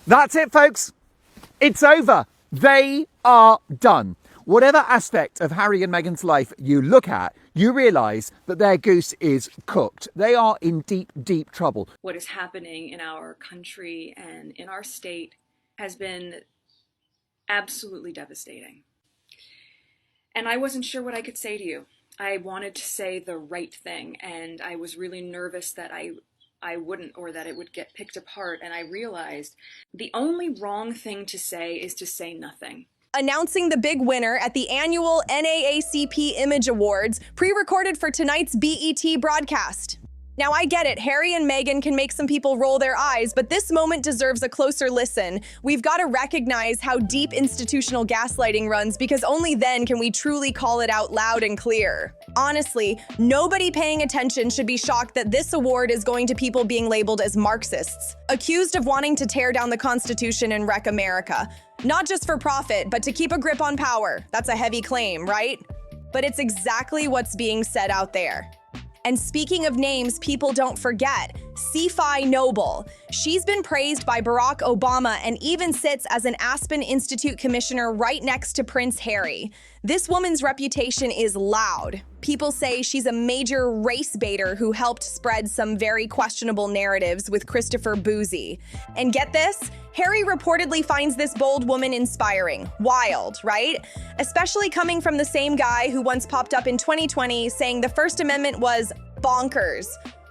That's it, folks. It's over. They are done. Whatever aspect of Harry and Meghan's life you look at, you realise that their goose is cooked. They are in deep, deep trouble. What is happening in our country and in our state has been absolutely devastating. And I wasn't sure what I could say to you. I wanted to say the right thing, and I was really nervous that I wouldn't, or that it would get picked apart, and I realized the only wrong thing to say is to say nothing. Announcing the big winner at the annual NAACP Image Awards, pre-recorded for tonight's BET broadcast. Now, I get it, Harry and Meghan can make some people roll their eyes, but this moment deserves a closer listen. We've got to recognize how deep institutional gaslighting runs, because only then can we truly call it out loud and clear. Honestly, nobody paying attention should be shocked that this award is going to people being labeled as Marxists, accused of wanting to tear down the Constitution and wreck America. Not just for profit, but to keep a grip on power. That's a heavy claim, right? But it's exactly what's being said out there. And speaking of names people don't forget, Cephai Noble. She's been praised by Barack Obama and even sits as an Aspen Institute commissioner right next to Prince Harry. This woman's reputation is loud. People say she's a major race baiter who helped spread some very questionable narratives with Christopher Boozy. And get this? Harry reportedly finds this bold woman inspiring. Wild, right? Especially coming from the same guy who once popped up in 2020 saying the First Amendment was bonkers.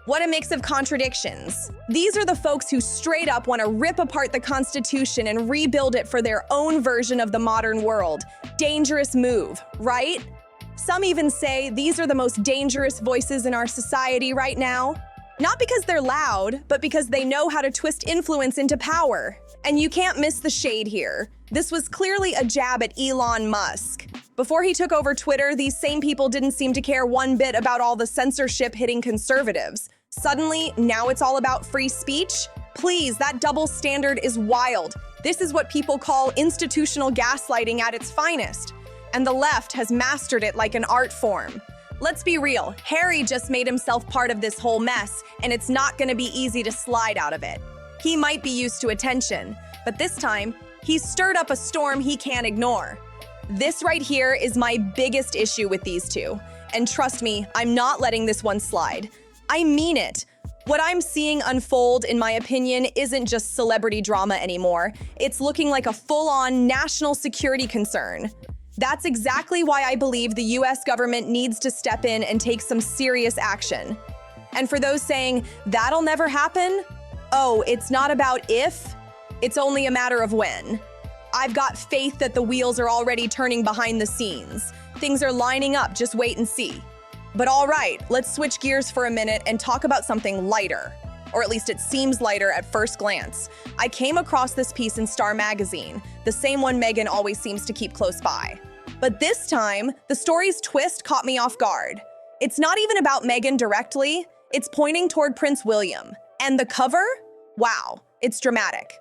What a mix of contradictions. These are the folks who straight up want to rip apart the Constitution and rebuild it for their own version of the modern world. Dangerous move, right? Some even say these are the most dangerous voices in our society right now. Not because they're loud, but because they know how to twist influence into power. And you can't miss the shade here. This was clearly a jab at Elon Musk. Before he took over Twitter, these same people didn't seem to care one bit about all the censorship hitting conservatives. Suddenly, now it's all about free speech? Please, that double standard is wild. This is what people call institutional gaslighting at its finest. And the left has mastered it like an art form. Let's be real, Harry just made himself part of this whole mess, and it's not gonna be easy to slide out of it. He might be used to attention, but this time, he's stirred up a storm he can't ignore. This right here is my biggest issue with these two. And trust me, I'm not letting this one slide. I mean it. What I'm seeing unfold, in my opinion, isn't just celebrity drama anymore. It's looking like a full-on national security concern. That's exactly why I believe the US government needs to step in and take some serious action. And for those saying, that'll never happen, oh, it's not about if, it's only a matter of when. I've got faith that the wheels are already turning behind the scenes. Things are lining up, just wait and see. But all right, let's switch gears for a minute and talk about something lighter. Or at least it seems lighter at first glance. I came across this piece in Star magazine, the same one Meghan always seems to keep close by. But this time, the story's twist caught me off guard. It's not even about Meghan directly, it's pointing toward Prince William. And the cover? Wow, it's dramatic.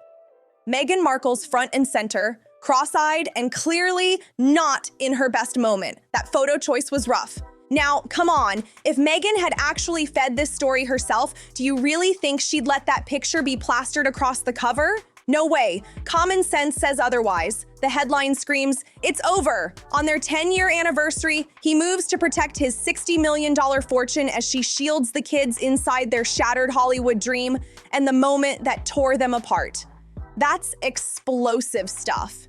Meghan Markle's front and center, cross-eyed and clearly not in her best moment. That photo choice was rough. Now, come on, if Meghan had actually fed this story herself, do you really think she'd let that picture be plastered across the cover? No way. Common sense says otherwise. The headline screams, "It's over." On their 10-year anniversary, he moves to protect his $60 million fortune as she shields the kids inside their shattered Hollywood dream and the moment that tore them apart. That's explosive stuff.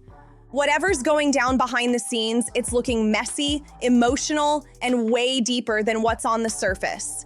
Whatever's going down behind the scenes, it's looking messy, emotional, and way deeper than what's on the surface.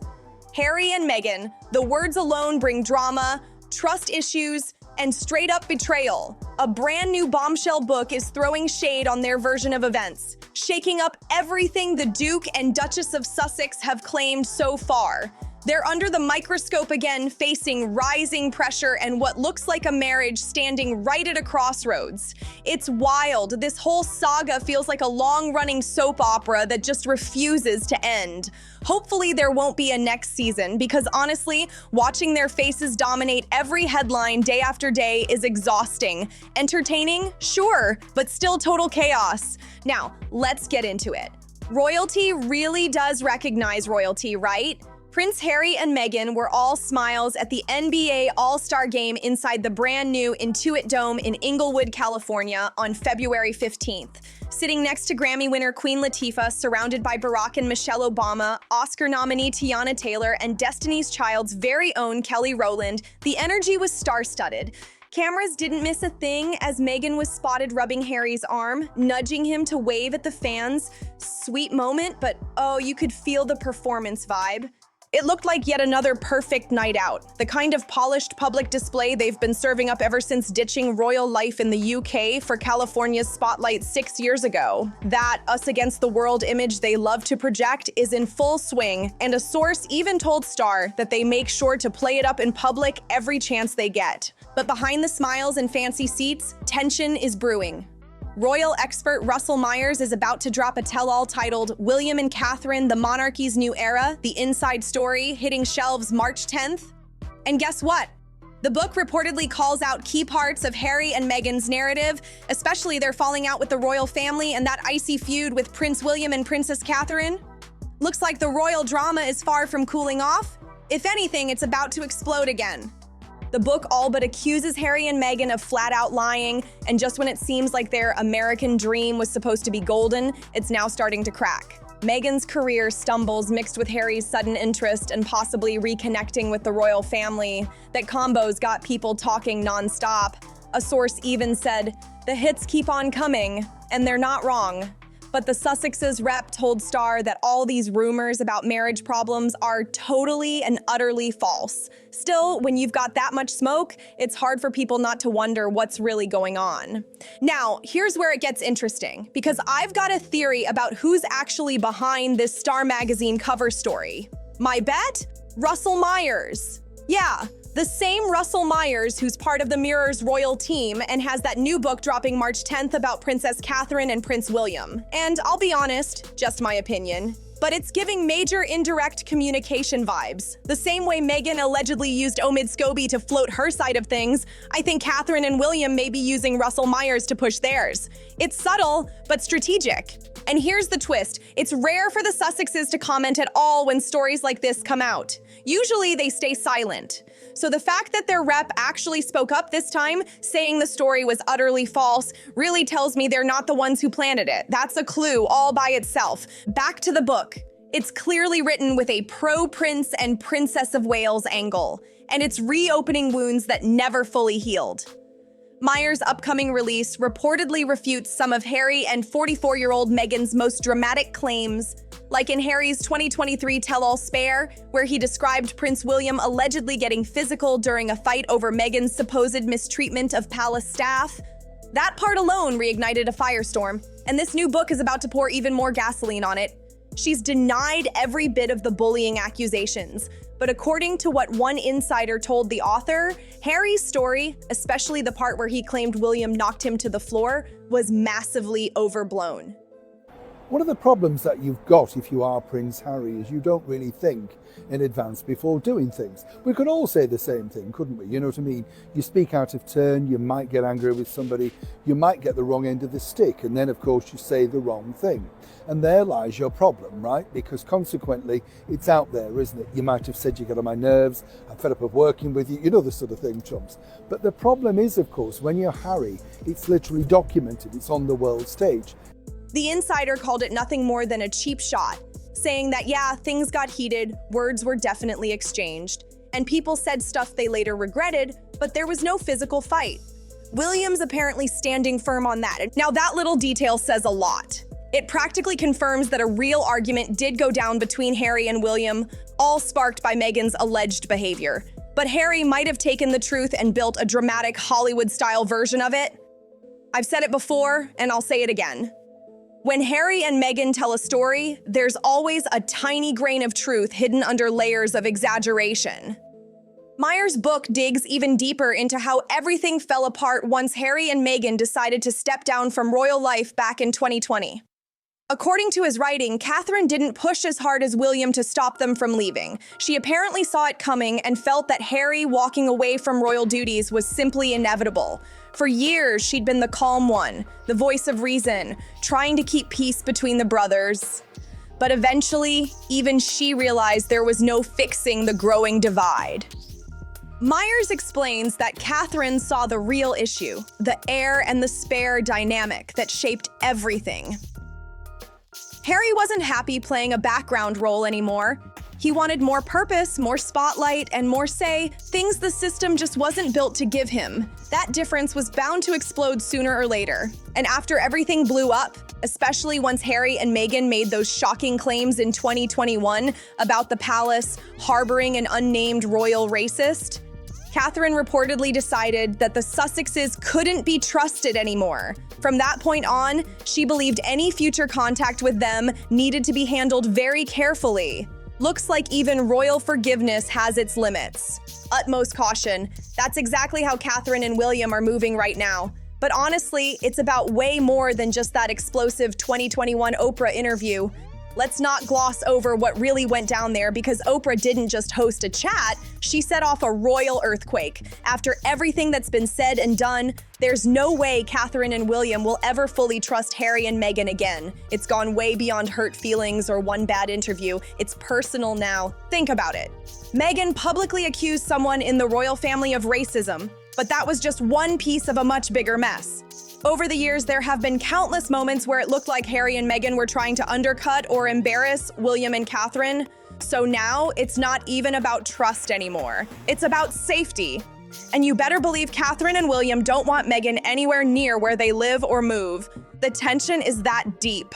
Harry and Meghan, the words alone bring drama, trust issues, and straight-up betrayal. A brand new bombshell book is throwing shade on their version of events, shaking up everything the Duke and Duchess of Sussex have claimed so far. They're under the microscope again, facing rising pressure and what looks like a marriage standing right at a crossroads. It's wild. This whole saga feels like a long-running soap opera that just refuses to end. Hopefully there won't be a next season, because honestly, watching their faces dominate every headline day after day is exhausting. Entertaining? Sure, but still total chaos. Now, let's get into it. Royalty really does recognize royalty, right? Prince Harry and Meghan were all smiles at the NBA All-Star Game inside the brand new Intuit Dome in Inglewood, California on February 15th. Sitting next to Grammy winner Queen Latifah, surrounded by Barack and Michelle Obama, Oscar nominee Tiana Taylor, and Destiny's Child's very own Kelly Rowland, the energy was star-studded. Cameras didn't miss a thing as Meghan was spotted rubbing Harry's arm, nudging him to wave at the fans. Sweet moment, but oh, you could feel the performance vibe. It looked like yet another perfect night out, the kind of polished public display they've been serving up ever since ditching royal life in the UK for California's spotlight 6 years ago. That us against the world image they love to project is in full swing, and a source even told Star that they make sure to play it up in public every chance they get. But behind the smiles and fancy seats, tension is brewing. Royal expert Russell Myers is about to drop a tell-all titled William and Catherine, the Monarchy's New Era, The Inside Story, hitting shelves March 10th. And guess what? The book reportedly calls out key parts of Harry and Meghan's narrative, especially their falling out with the royal family and that icy feud with Prince William and Princess Catherine. Looks like the royal drama is far from cooling off. If anything, it's about to explode again. The book all but accuses Harry and Meghan of flat-out lying, and just when it seems like their American dream was supposed to be golden, it's now starting to crack. Meghan's career stumbles mixed with Harry's sudden interest and possibly reconnecting with the royal family. That combo's got people talking non-stop. A source even said, "The hits keep on coming," and they're not wrong. But the Sussexes rep told Star that all these rumors about marriage problems are totally and utterly false. Still, when you've got that much smoke, it's hard for people not to wonder what's really going on. Now, here's where it gets interesting, because I've got a theory about who's actually behind this Star magazine cover story. My bet? Russell Myers. Yeah, the same Russell Myers who's part of the Mirror's royal team and has that new book dropping March 10th about Princess Catherine and Prince William. And I'll be honest, just my opinion, but it's giving major indirect communication vibes. The same way Meghan allegedly used Omid Scobie to float her side of things, I think Catherine and William may be using Russell Myers to push theirs. It's subtle, but strategic. And here's the twist. It's rare for the Sussexes to comment at all when stories like this come out. Usually they stay silent. So the fact that their rep actually spoke up this time, saying the story was utterly false, really tells me they're not the ones who planted it. That's a clue all by itself. Back to the book. It's clearly written with a pro-Prince and Princess of Wales angle, and it's reopening wounds that never fully healed. Myers' upcoming release reportedly refutes some of Harry and 44-year-old Meghan's most dramatic claims, like in Harry's 2023 tell-all Spare, where he described Prince William allegedly getting physical during a fight over Meghan's supposed mistreatment of palace staff. That part alone reignited a firestorm, and this new book is about to pour even more gasoline on it. She's denied every bit of the bullying accusations, but according to what one insider told the author, Harry's story, especially the part where he claimed William knocked him to the floor, was massively overblown. One of the problems that you've got if you are Prince Harry is you don't really think in advance before doing things. We could all say the same thing, couldn't we? You know what I mean? You speak out of turn, you might get angry with somebody, you might get the wrong end of the stick, and then of course you say the wrong thing. And there lies your problem, right? Because consequently, it's out there, isn't it? You might have said you get on my nerves, I'm fed up of working with you, you know the sort of thing, chumps. But the problem is, of course, when you're Harry, it's literally documented, it's on the world stage. The insider called it nothing more than a cheap shot, saying that yeah, things got heated, words were definitely exchanged, and people said stuff they later regretted, but there was no physical fight. William's apparently standing firm on that. Now that little detail says a lot. It practically confirms that a real argument did go down between Harry and William, all sparked by Meghan's alleged behavior. But Harry might have taken the truth and built a dramatic Hollywood-style version of it. I've said it before, and I'll say it again. When Harry and Meghan tell a story, there's always a tiny grain of truth hidden under layers of exaggeration. Myers' book digs even deeper into how everything fell apart once Harry and Meghan decided to step down from royal life back in 2020. According to his writing, Catherine didn't push as hard as William to stop them from leaving. She apparently saw it coming and felt that Harry walking away from royal duties was simply inevitable. For years, she'd been the calm one, the voice of reason, trying to keep peace between the brothers. But eventually, even she realized there was no fixing the growing divide. Myers explains that Catherine saw the real issue, the heir and the spare dynamic that shaped everything. Harry wasn't happy playing a background role anymore. He wanted more purpose, more spotlight, and more say, things the system just wasn't built to give him. That difference was bound to explode sooner or later. And after everything blew up, especially once Harry and Meghan made those shocking claims in 2021 about the palace harboring an unnamed royal racist, Catherine reportedly decided that the Sussexes couldn't be trusted anymore. From that point on, she believed any future contact with them needed to be handled very carefully. Looks like even royal forgiveness has its limits. Utmost caution. That's exactly how Catherine and William are moving right now. But honestly, it's about way more than just that explosive 2021 Oprah interview. Let's not gloss over what really went down there, because Oprah didn't just host a chat, she set off a royal earthquake. After everything that's been said and done, there's no way Catherine and William will ever fully trust Harry and Meghan again. It's gone way beyond hurt feelings or one bad interview. It's personal now. Think about it. Meghan publicly accused someone in the royal family of racism, but that was just one piece of a much bigger mess. Over the years, there have been countless moments where it looked like Harry and Meghan were trying to undercut or embarrass William and Catherine. So now, it's not even about trust anymore. It's about safety. And you better believe Catherine and William don't want Meghan anywhere near where they live or move. The tension is that deep.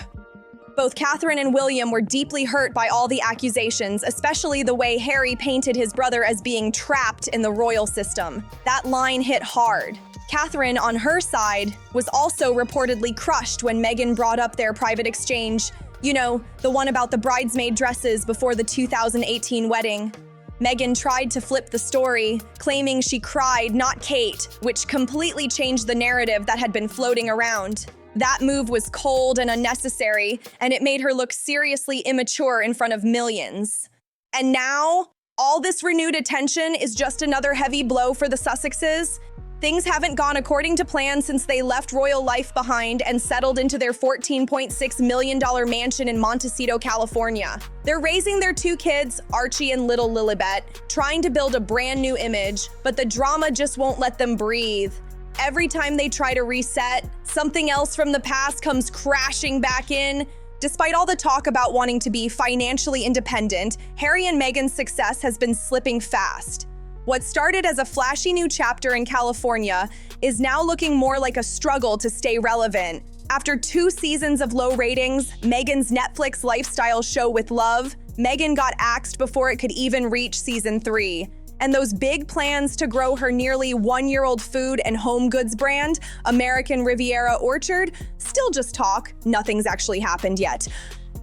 Both Catherine and William were deeply hurt by all the accusations, especially the way Harry painted his brother as being trapped in the royal system. That line hit hard. Catherine, on her side, was also reportedly crushed when Meghan brought up their private exchange. You know, the one about the bridesmaid dresses before the 2018 wedding. Meghan tried to flip the story, claiming she cried, not Kate, which completely changed the narrative that had been floating around. That move was cold and unnecessary, and it made her look seriously immature in front of millions. And now, all this renewed attention is just another heavy blow for the Sussexes. Things haven't gone according to plan since they left royal life behind and settled into their $14.6 million mansion in Montecito, California. They're raising their two kids, Archie and little Lilibet, trying to build a brand new image, but the drama just won't let them breathe. Every time they try to reset, something else from the past comes crashing back in. Despite all the talk about wanting to be financially independent, Harry and Meghan's success has been slipping fast. What started as a flashy new chapter in California is now looking more like a struggle to stay relevant. After 2 seasons of low ratings, Meghan's Netflix lifestyle show With Love, Meghan got axed before it could even reach season 3. And those big plans to grow her nearly 1-year-old food and home goods brand, American Riviera Orchard, still just talk. Nothing's actually happened yet.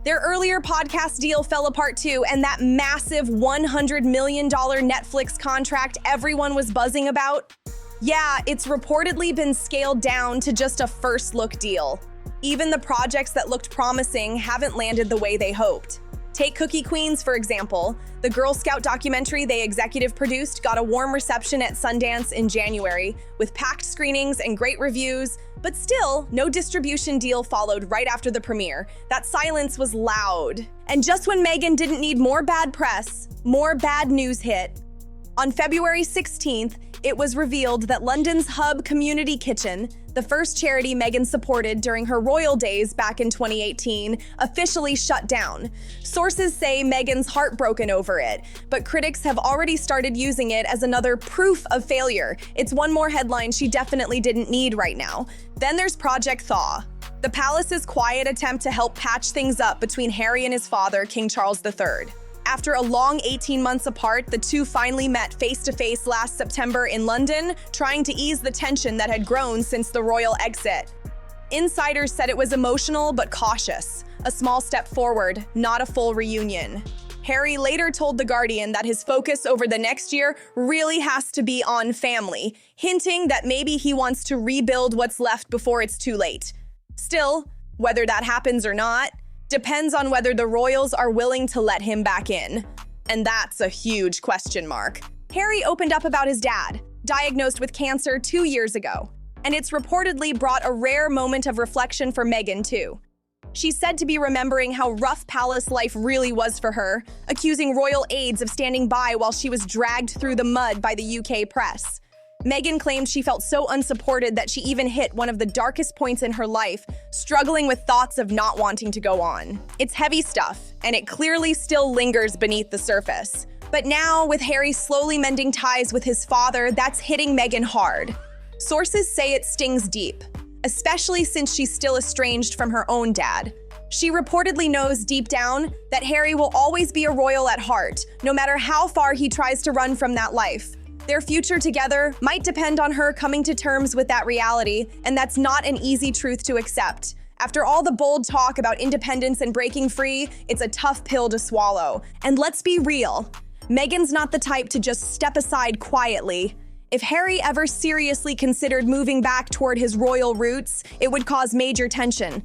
Their earlier podcast deal fell apart too, and that massive $100 million Netflix contract everyone was buzzing about? Yeah, it's reportedly been scaled down to just a first-look deal. Even the projects that looked promising haven't landed the way they hoped. Take Cookie Queens, for example. The Girl Scout documentary they executive produced got a warm reception at Sundance in January, with packed screenings and great reviews, but still, no distribution deal followed right after the premiere. That silence was loud. And just when Meghan didn't need more bad press, more bad news hit. On February 16th, it was revealed that London's Hub Community Kitchen, the first charity Meghan supported during her royal days back in 2018, officially shut down. Sources say Meghan's heartbroken over it, but critics have already started using it as another proof of failure. It's one more headline she definitely didn't need right now. Then there's Project Thaw, the palace's quiet attempt to help patch things up between Harry and his father, King Charles III. After a long 18 months apart, the two finally met face-to-face last September in London, trying to ease the tension that had grown since the royal exit. Insiders said it was emotional but cautious, a small step forward, not a full reunion. Harry later told The Guardian that his focus over the next year really has to be on family, hinting that maybe he wants to rebuild what's left before it's too late. Still, whether that happens or not, depends on whether the royals are willing to let him back in. And that's a huge question mark. Harry opened up about his dad, diagnosed with cancer 2 years ago, and it's reportedly brought a rare moment of reflection for Meghan too. She's said to be remembering how rough palace life really was for her, accusing royal aides of standing by while she was dragged through the mud by the UK press. Meghan claimed she felt so unsupported that she even hit one of the darkest points in her life, struggling with thoughts of not wanting to go on. It's heavy stuff, and it clearly still lingers beneath the surface. But now, with Harry slowly mending ties with his father, that's hitting Meghan hard. Sources say it stings deep, especially since she's still estranged from her own dad. She reportedly knows deep down that Harry will always be a royal at heart, no matter how far he tries to run from that life. Their future together might depend on her coming to terms with that reality, and that's not an easy truth to accept. After all the bold talk about independence and breaking free, it's a tough pill to swallow. And let's be real, Meghan's not the type to just step aside quietly. If Harry ever seriously considered moving back toward his royal roots, it would cause major tension.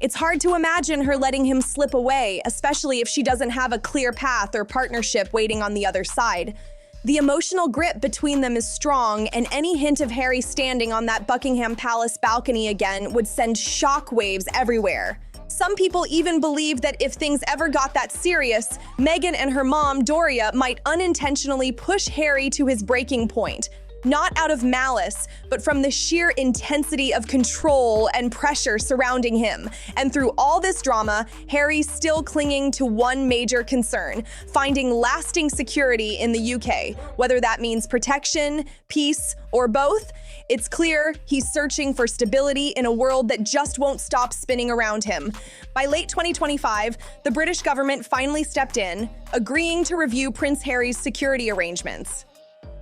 It's hard to imagine her letting him slip away, especially if she doesn't have a clear path or partnership waiting on the other side. The emotional grip between them is strong, and any hint of Harry standing on that Buckingham Palace balcony again would send shockwaves everywhere. Some people even believe that if things ever got that serious, Meghan and her mom, Doria, might unintentionally push Harry to his breaking point. Not out of malice, but from the sheer intensity of control and pressure surrounding him. And through all this drama, Harry's still clinging to one major concern: finding lasting security in the UK. Whether that means protection, peace, or both, it's clear he's searching for stability in a world that just won't stop spinning around him. By late 2025, the British government finally stepped in, agreeing to review Prince Harry's security arrangements.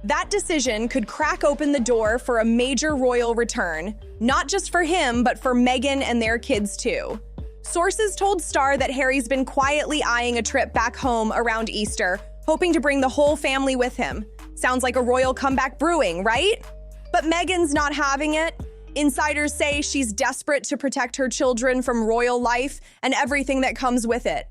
That decision could crack open the door for a major royal return, not just for him, but for Meghan and their kids too. Sources told Star that Harry's been quietly eyeing a trip back home around Easter, hoping to bring the whole family with him. Sounds like a royal comeback brewing, right? But Meghan's not having it. Insiders say she's desperate to protect her children from royal life and everything that comes with it.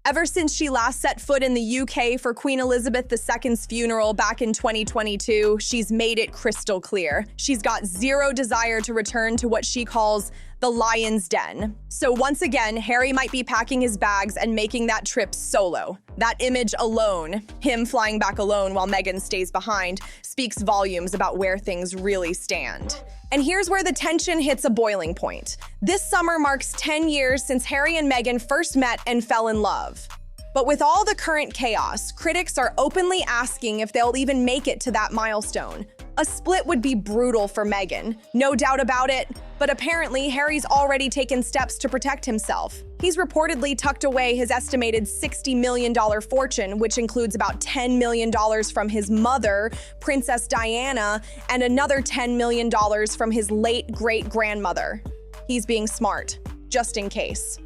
Ever since she last set foot in the UK for Queen Elizabeth II's funeral back in 2022, she's made it crystal clear. She's got zero desire to return to what she calls the lion's den. So once again, Harry might be packing his bags and making that trip solo. That image alone, him flying back alone while Meghan stays behind, speaks volumes about where things really stand. And here's where the tension hits a boiling point. This summer marks 10 years since Harry and Meghan first met and fell in love. But with all the current chaos, critics are openly asking if they'll even make it to that milestone. A split would be brutal for Meghan, no doubt about it, but apparently Harry's already taken steps to protect himself. He's reportedly tucked away his estimated $60 million fortune, which includes about $10 million from his mother, Princess Diana, and another $10 million from his late great-grandmother. He's being smart, just in case.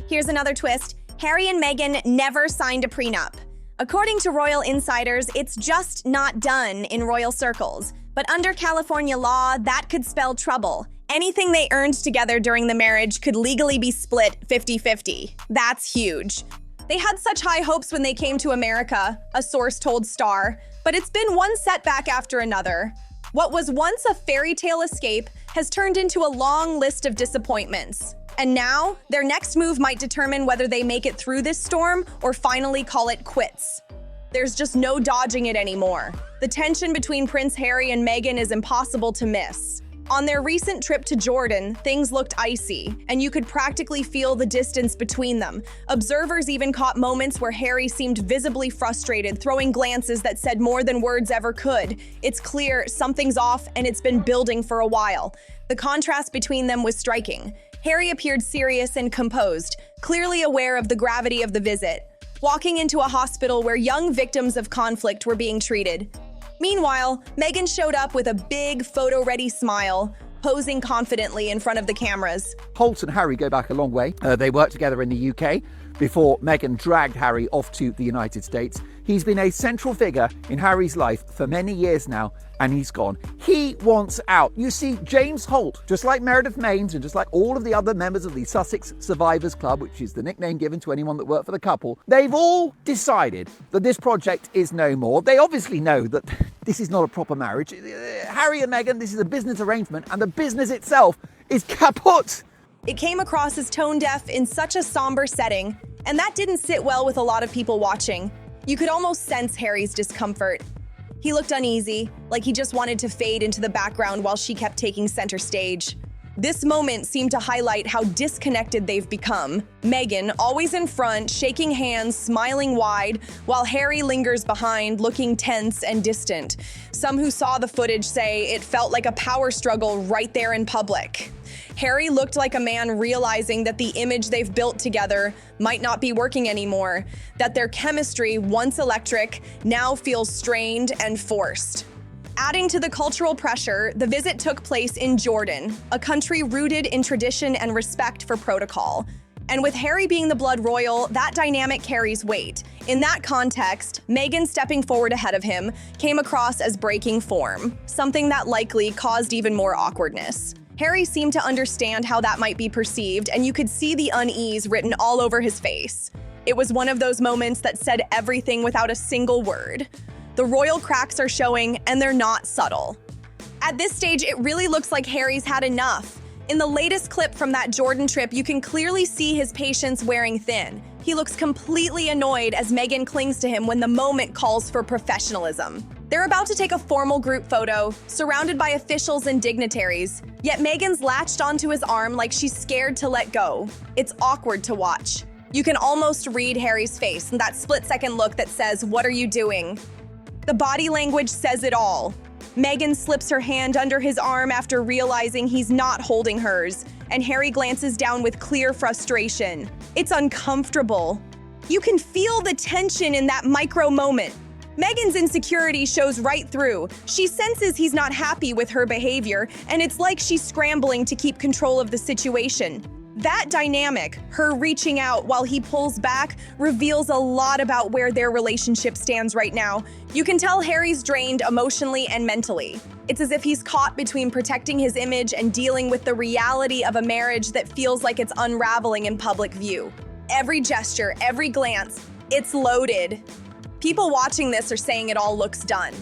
Here's another twist. Harry and Meghan never signed a prenup. According to royal insiders, it's just not done in royal circles. But under California law, that could spell trouble. Anything they earned together during the marriage could legally be split 50-50. That's huge. They had such high hopes when they came to America, a source told Star, but it's been one setback after another. What was once a fairy tale escape has turned into a long list of disappointments. And now, their next move might determine whether they make it through this storm or finally call it quits. There's just no dodging it anymore. The tension between Prince Harry and Meghan is impossible to miss. On their recent trip to Jordan, things looked icy, and you could practically feel the distance between them. Observers even caught moments where Harry seemed visibly frustrated, throwing glances that said more than words ever could. It's clear something's off, and it's been building for a while. The contrast between them was striking. Harry appeared serious and composed, clearly aware of the gravity of the visit, walking into a hospital where young victims of conflict were being treated. Meanwhile, Meghan showed up with a big, photo-ready smile, posing confidently in front of the cameras. Holt and Harry go back a long way. They worked together in the UK before Meghan dragged Harry off to the United States. He's been a central figure in Harry's life for many years now, and he's gone. He wants out. You see, James Holt, just like Meredith Maines and just like all of the other members of the Sussex Survivors Club, which is the nickname given to anyone that worked for the couple, they've all decided that this project is no more. They obviously know that this is not a proper marriage. Harry and Meghan, this is a business arrangement, and the business itself is kaput. It came across as tone-deaf in such a somber setting, and that didn't sit well with a lot of people watching. You could almost sense Harry's discomfort. He looked uneasy, like he just wanted to fade into the background while she kept taking center stage. This moment seemed to highlight how disconnected they've become. Meghan, always in front, shaking hands, smiling wide, while Harry lingers behind, looking tense and distant. Some who saw the footage say it felt like a power struggle right there in public. Harry looked like a man realizing that the image they've built together might not be working anymore, that their chemistry, once electric, now feels strained and forced. Adding to the cultural pressure, the visit took place in Jordan, a country rooted in tradition and respect for protocol. And with Harry being the blood royal, that dynamic carries weight. In that context, Meghan stepping forward ahead of him came across as breaking form, something that likely caused even more awkwardness. Harry seemed to understand how that might be perceived, and you could see the unease written all over his face. It was one of those moments that said everything without a single word. The royal cracks are showing, and they're not subtle. At this stage, it really looks like Harry's had enough. In the latest clip from that Jordan trip, you can clearly see his patience wearing thin. He looks completely annoyed as Meghan clings to him when the moment calls for professionalism. They're about to take a formal group photo, surrounded by officials and dignitaries, yet Meghan's latched onto his arm like she's scared to let go. It's awkward to watch. You can almost read Harry's face and that split-second look that says, "What are you doing?" The body language says it all. Meghan slips her hand under his arm after realizing he's not holding hers, and Harry glances down with clear frustration. It's uncomfortable. You can feel the tension in that micro moment. Meghan's insecurity shows right through. She senses he's not happy with her behavior, and it's like she's scrambling to keep control of the situation. That dynamic, her reaching out while he pulls back, reveals a lot about where their relationship stands right now. You can tell Harry's drained emotionally and mentally. It's as if he's caught between protecting his image and dealing with the reality of a marriage that feels like it's unraveling in public view. Every gesture, every glance, it's loaded. People watching this are saying it all looks done.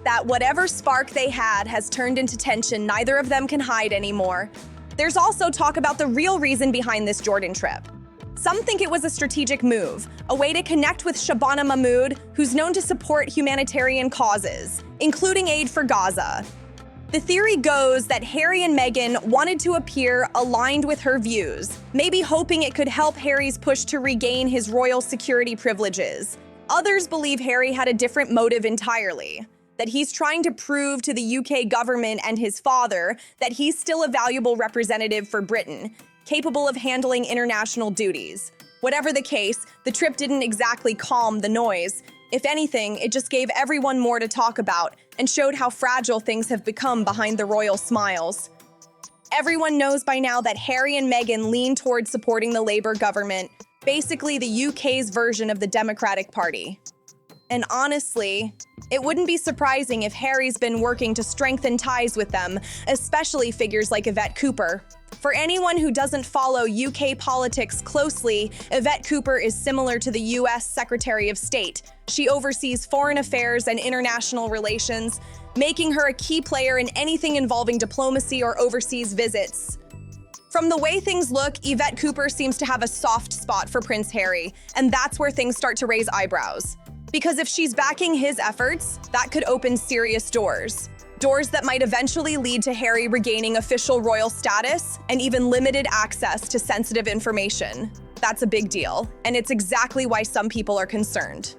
That whatever spark they had has turned into tension neither of them can hide anymore. There's also talk about the real reason behind this Jordan trip. Some think it was a strategic move, a way to connect with Shabana Mahmood, who's known to support humanitarian causes, including aid for Gaza. The theory goes that Harry and Meghan wanted to appear aligned with her views, maybe hoping it could help Harry's push to regain his royal security privileges. Others believe Harry had a different motive entirely, that he's trying to prove to the UK government and his father that he's still a valuable representative for Britain, capable of handling international duties. Whatever the case, the trip didn't exactly calm the noise. If anything, it just gave everyone more to talk about and showed how fragile things have become behind the royal smiles. Everyone knows by now that Harry and Meghan lean towards supporting the Labour government, basically the UK's version of the Democratic Party. And honestly, it wouldn't be surprising if Harry's been working to strengthen ties with them, especially figures like Yvette Cooper. For anyone who doesn't follow UK politics closely, Yvette Cooper is similar to the US Secretary of State. She oversees foreign affairs and international relations, making her a key player in anything involving diplomacy or overseas visits. From the way things look, Yvette Cooper seems to have a soft spot for Prince Harry, and that's where things start to raise eyebrows. Because if she's backing his efforts, that could open serious doors. Doors that might eventually lead to Harry regaining official royal status and even limited access to sensitive information. That's a big deal, and it's exactly why some people are concerned.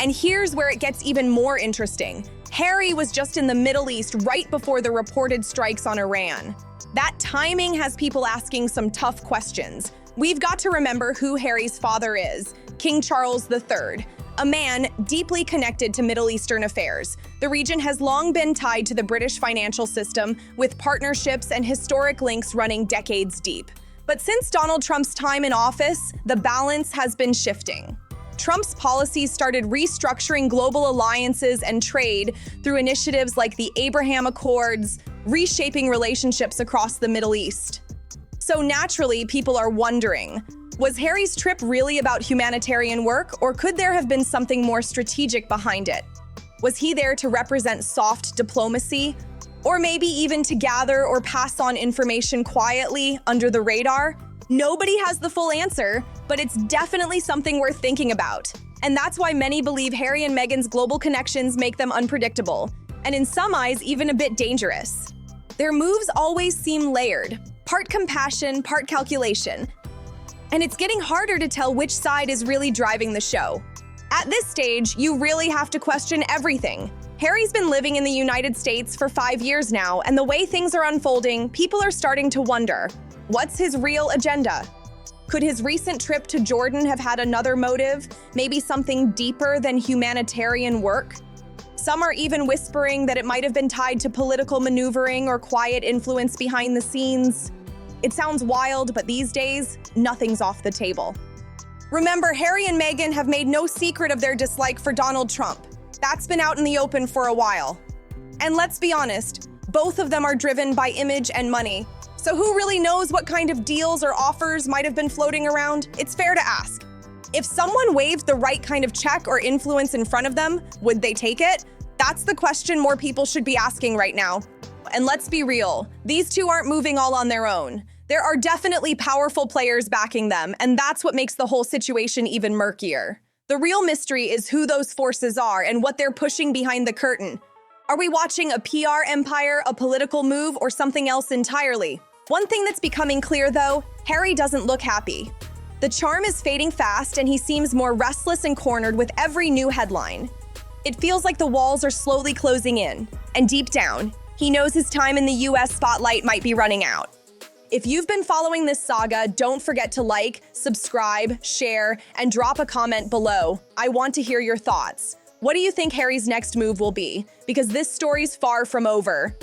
And here's where it gets even more interesting. Harry was just in the Middle East right before the reported strikes on Iran. That timing has people asking some tough questions. We've got to remember who Harry's father is, King Charles III. A man deeply connected to Middle Eastern affairs. The region has long been tied to the British financial system, with partnerships and historic links running decades deep. But since Donald Trump's time in office, the balance has been shifting. Trump's policies started restructuring global alliances and trade through initiatives like the Abraham Accords, reshaping relationships across the Middle East. So naturally, people are wondering, was Harry's trip really about humanitarian work, or could there have been something more strategic behind it? Was he there to represent soft diplomacy, Or maybe even to gather or pass on information quietly under the radar? Nobody has the full answer, but it's definitely something worth thinking about. And that's why many believe Harry and Meghan's global connections make them unpredictable, and in some eyes, even a bit dangerous. Their moves always seem layered, part compassion, part calculation. And it's getting harder to tell which side is really driving the show. At this stage, you really have to question everything. Harry's been living in the United States for 5 years now, and the way things are unfolding, people are starting to wonder, what's his real agenda? Could his recent trip to Jordan have had another motive, maybe something deeper than humanitarian work? Some are even whispering that it might have been tied to political maneuvering or quiet influence behind the scenes. It sounds wild, but these days, nothing's off the table. Remember, Harry and Meghan have made no secret of their dislike for Donald Trump. That's been out in the open for a while. And let's be honest, both of them are driven by image and money. So who really knows what kind of deals or offers might have been floating around? It's fair to ask. If someone waved the right kind of check or influence in front of them, would they take it? That's the question more people should be asking right now. And let's be real, these two aren't moving all on their own. There are definitely powerful players backing them, and that's what makes the whole situation even murkier. The real mystery is who those forces are and what they're pushing behind the curtain. Are we watching a PR empire, a political move, or something else entirely? One thing that's becoming clear, though, Harry doesn't look happy. The charm is fading fast, and he seems more restless and cornered with every new headline. It feels like the walls are slowly closing in, and deep down, he knows his time in the US spotlight might be running out. If you've been following this saga, don't forget to like, subscribe, share, and drop a comment below. I want to hear your thoughts. What do you think Harry's next move will be? Because this story's far from over.